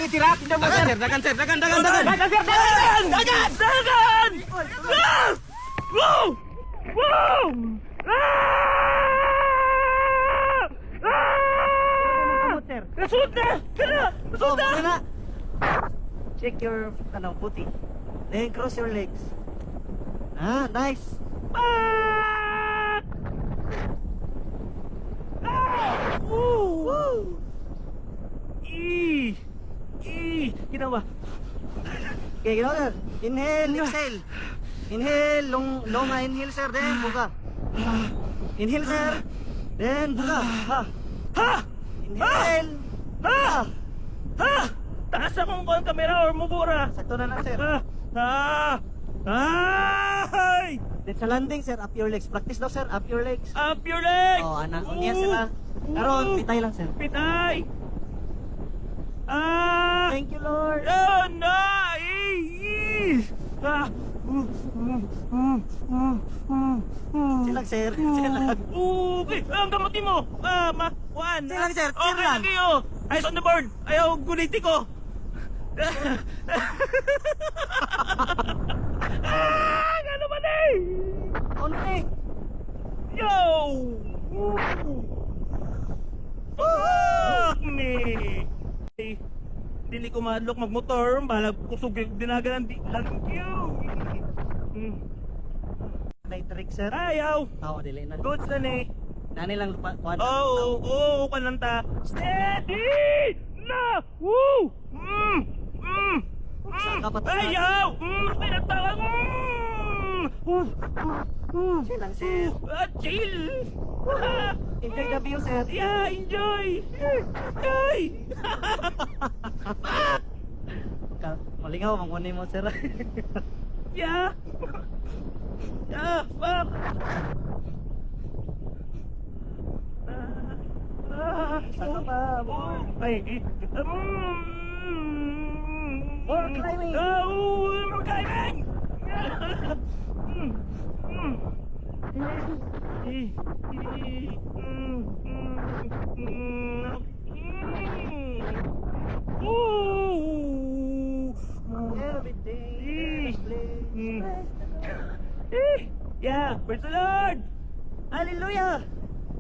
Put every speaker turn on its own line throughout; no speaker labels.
sira. Tingnan mo, sir.
Dagan, sir. Dagan!
Dagan, sir.
Dagan! Wow! Wow!
Sir.
Nasud na! Nasud na!
Check your puti. Then cross your legs. Ah, nice.
Ah! Ah! Woo! Ginawa.
Okay, ginawa sir. Inhale, exhale. Inhale, long inhale sir. Then buka. Inhale sir. Then buka.
Ha!
Inhale.
Ha! Ha! Taas akong ang kamera or mubura.
Sakto na lang sir.
Ay!
Then sa landing sir, up your legs. Practice daw sir, up your legs.
Up your legs!
Oh, anak. Unya sila. Karon, pitay lang sir.
Pitay!
Thank you Lord.
Oh, nice!
Silang sir. Silang.
Okay, ang gamutin mo. One.
Silang sir,
Okay,
silang.
lagi oh. Eyes on the board. Ayaw, guniti ko. Ano ba na eh?
Only.
Yo! Fuck me! Dili ko madlok magmotor, balag kusog yung dinagalan di lang you.
Trick sir.
Ayaw!
Oo, dili na.
Goods na ni.
Nani lang lupa.
Oo, kananta. Steady! Na! Woo!
Saan ka patas?
Ayaw! Tinatawag!
Silang sir.
Chill!
Enjoy the view sir.
Yeah, enjoy! Enjoy!
Malingaw, mangunin mo sir.
Yeah! Yeah, fuck!
Saka pa.
Ay,
More climbing.
More climbing! Yeah, praise the Lord!
Hallelujah!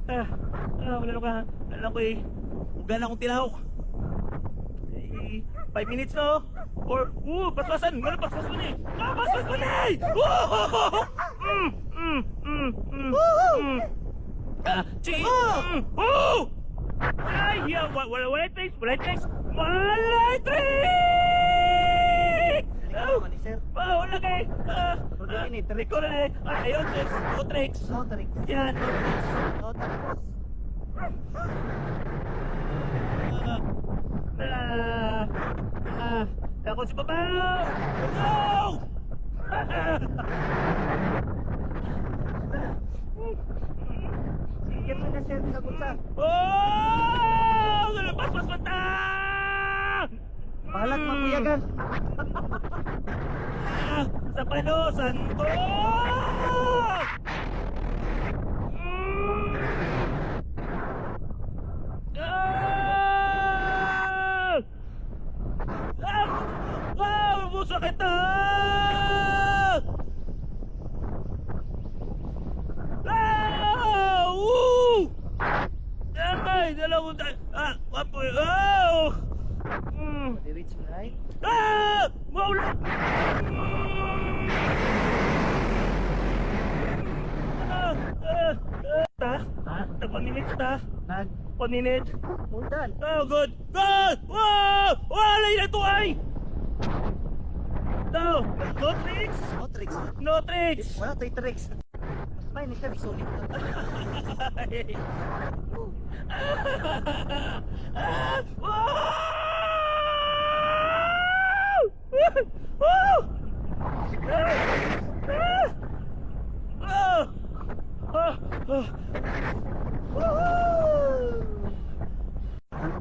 Wala ka. Alam ko eh. Ugan akong tinahok. 5 minutes no? Or, paspasan! Wala paspasan eh! Paspasan eh! Ay, yeah, wala tricks! Wala tricks! Wala tricks!
Mani sir.
Wala kay!
Ini
Trick ko na eh! Ayaw tricks! No tricks!
No tricks.
Yan!
No tricks.
Ako si Babaw! Go!
Sige mo na sir sa gutsa.
Oh! Pas mata!
Balag magbuyagan.
Sa panosan ko! Sakit na! Woo! Ay, dalawang wapoy.
Reach mo right.
Maulan! Nagpaminit ta? Paminit?
Muldan.
Oh, good! Good! Wow! Walay na ito ay! No! No tricks!
No tricks.
No tricks!
Wala tayo tricks. Ay, ni sir, solid na.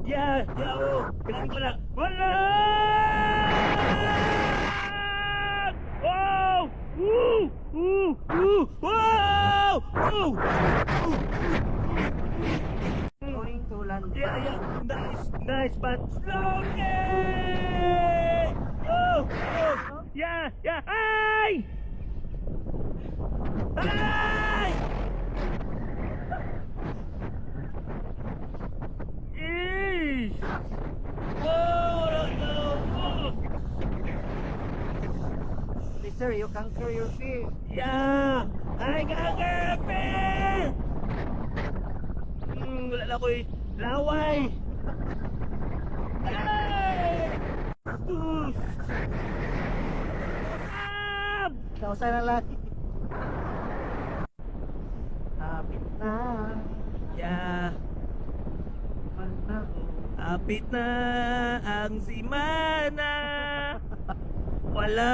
Yeah! Yeah! Kailangan ko na! Wala! Wow! Woo! Woo! Woo! Wow! Woo!
Going to land.
Yeah, yeah. Nice, nice, but slowly! Ya! Ay! Ay! Ish! Oh, no!
Please sir, you conquer your fear.
Ya! Ay, kagape! Wala na ko'y laway! Ay! Usap!
Kausa na lang. Kapit na.
Ya!
Panahon.
Apit na ang simana. Wala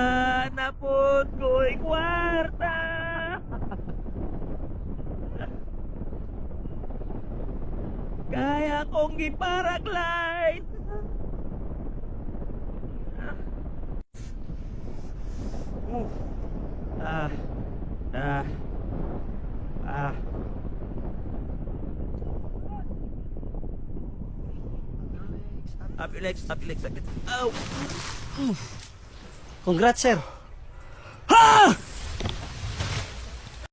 na po ko'y kwarta. Kaya kong iparaglide. Ah. Ah. Ah. Up your legs, up your legs. Ow.
Congrats sir.
Ha!